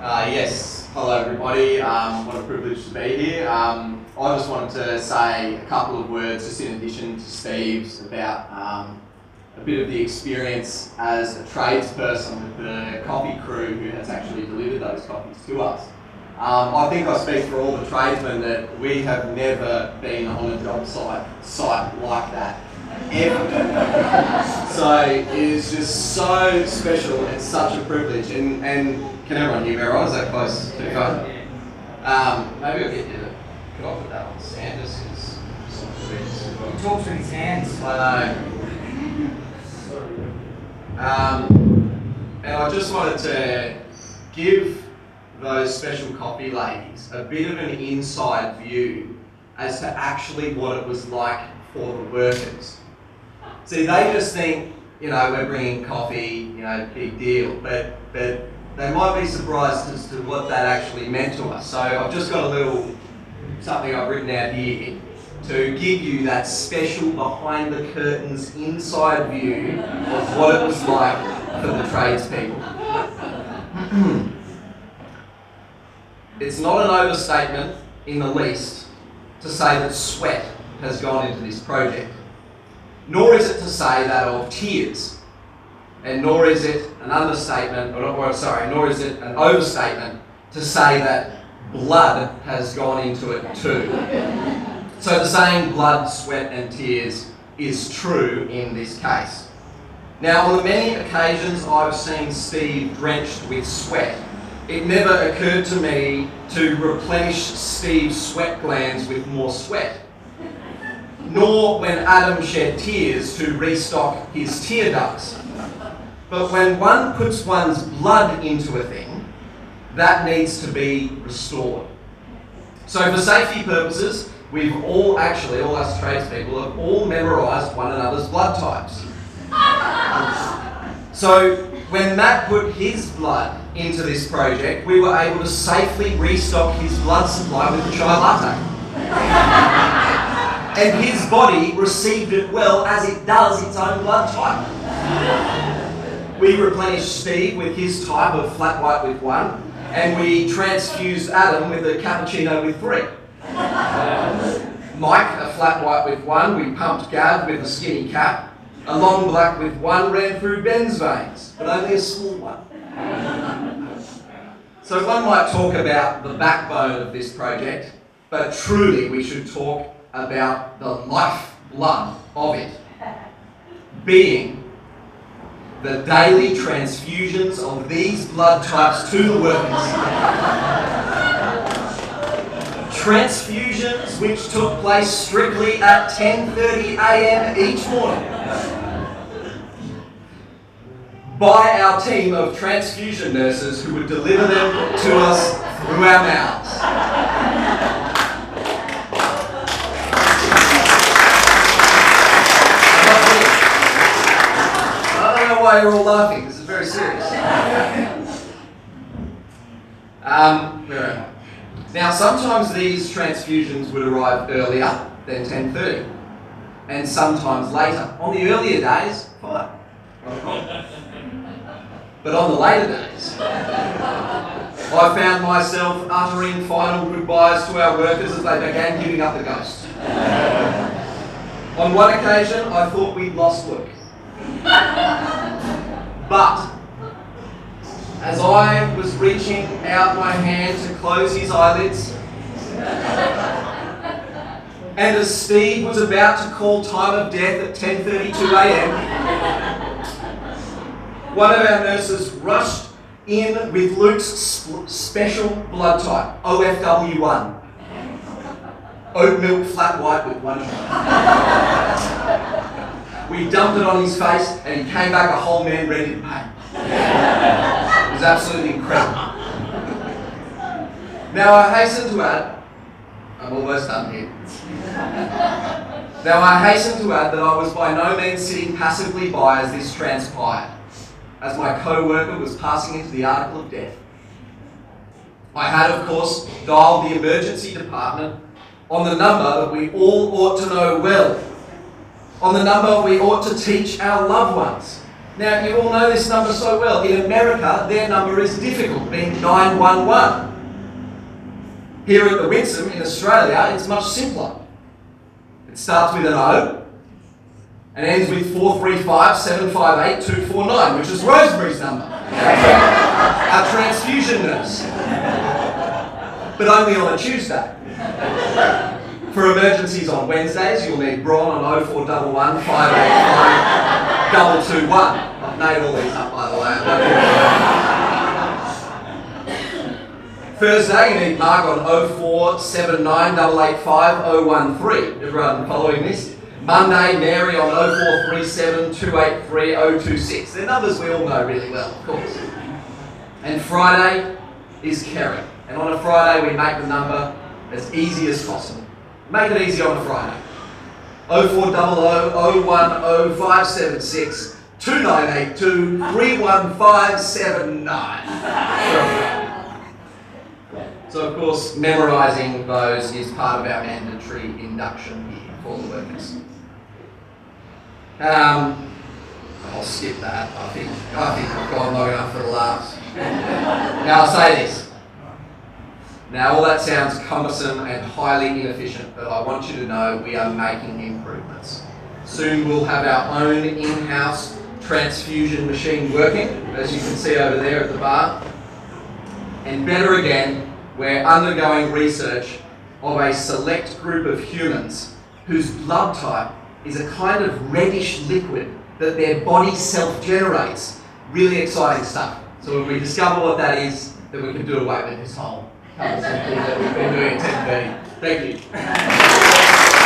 Yes, hello everybody. What a privilege to be here. I just wanted to say a couple of words just in addition to Steve's about a bit of the experience as a tradesperson with the coffee crew who has actually delivered those coffees to us. I think I speak for all the tradesmen that we have never been on a job site like that. Ever. So it is just so special and such a privilege. And can everyone hear me right? Is that close to the phone? Maybe I'll get you to get off with that one. Sanders is He talks with his hands. I know. And I just wanted to give those special coffee ladies a bit of an inside view as to actually what it was like for the workers. See, they just think, we're bringing coffee, big deal, but they might be surprised as to what that actually meant to us. So I've just got something I've written out here to give you that special behind the curtains inside view of what it was like for the tradespeople. It's not an overstatement in the least to say that sweat has gone into this project. Nor is it to say that of tears, and nor is it an understatement, nor is it an overstatement to say that blood has gone into it too. So the saying blood, sweat and tears is true in this case. Now, on the many occasions I've seen Steve drenched with sweat, it never occurred to me to replenish Steve's sweat glands with more sweat. Nor when Adam shed tears to restock his tear ducts. But when one puts one's blood into a thing, that needs to be restored. So for safety purposes, we've all us tradespeople have all memorised one another's blood types. So when Matt put his blood into this project, we were able to safely restock his blood supply with the chai latte. And his body received it well as it does its own blood type. We replenished Steve with his type of flat white with 1, and we transfused Adam with a cappuccino with 3. Mike, a flat white with 1, we pumped Gav with a skinny cap. A long black with 1 ran through Ben's veins, but only a small one. So one might talk about the backbone of this project, but truly we should talk about the lifeblood of it, being the daily transfusions of these blood types to the workers. Transfusions which took place strictly at 10:30 a.m. each morning by our team of transfusion nurses who would deliver them to us through our mouths. Why you're all laughing? This is very serious. Where am I? Now, sometimes these transfusions would arrive earlier than 10:30, and sometimes later. On the earlier days, fine. But on the later days, I found myself uttering final goodbyes to our workers as they began giving up the ghost. On one occasion, I thought we'd lost work. But as I was reaching out my hand to close his eyelids, and as Steve was about to call time of death at 10:32 a.m, one of our nurses rushed in with Luke's special blood type, OFW1. Oat milk flat white with 1 shot. We dumped it on his face and he came back a whole man ready to pay. It was absolutely incredible. Now I hasten to add, I'm almost done here. Now I hasten to add that I was by no means sitting passively by as this transpired, as my co-worker was passing into the article of death. I had, of course, dialed the emergency department on the number that we all ought to know well, on the number we ought to teach our loved ones, Now, you all know this number so well. In America, their number is difficult, being 911. Here at the Winsome in Australia, it's much simpler. It starts with an O and ends with 435-758-249, which is Rosemary's number. Our transfusion nurse. But only on a Tuesday. For emergencies on Wednesdays, you'll need Bron on 0411 585 221. I've made all these up, by the way. Thursday, you need Mark on 0479 885 013. Everyone following this? Monday, Mary on 0437 283 026. They're numbers we all know really well, of course. And Friday is Kerry. And on a Friday, we make the number as easy as possible. Make it easy on a Friday. 0400 010 576 2982 31579. So of course, memorising those is part of our mandatory induction here for the workers. I'll skip that. I think I've gone long enough for the laughs. Now I'll say this. Now all that sounds cumbersome and highly inefficient, but I want you to know we are making improvements. Soon we'll have our own in-house transfusion machine working, as you can see over there at the bar. And better again, we're undergoing research of a select group of humans whose blood type is a kind of reddish liquid that their body self-generates. Really exciting stuff. So when we discover what that is, then we can do away with this whole cumbersome thing that we've been doing at 10:30. Thank you.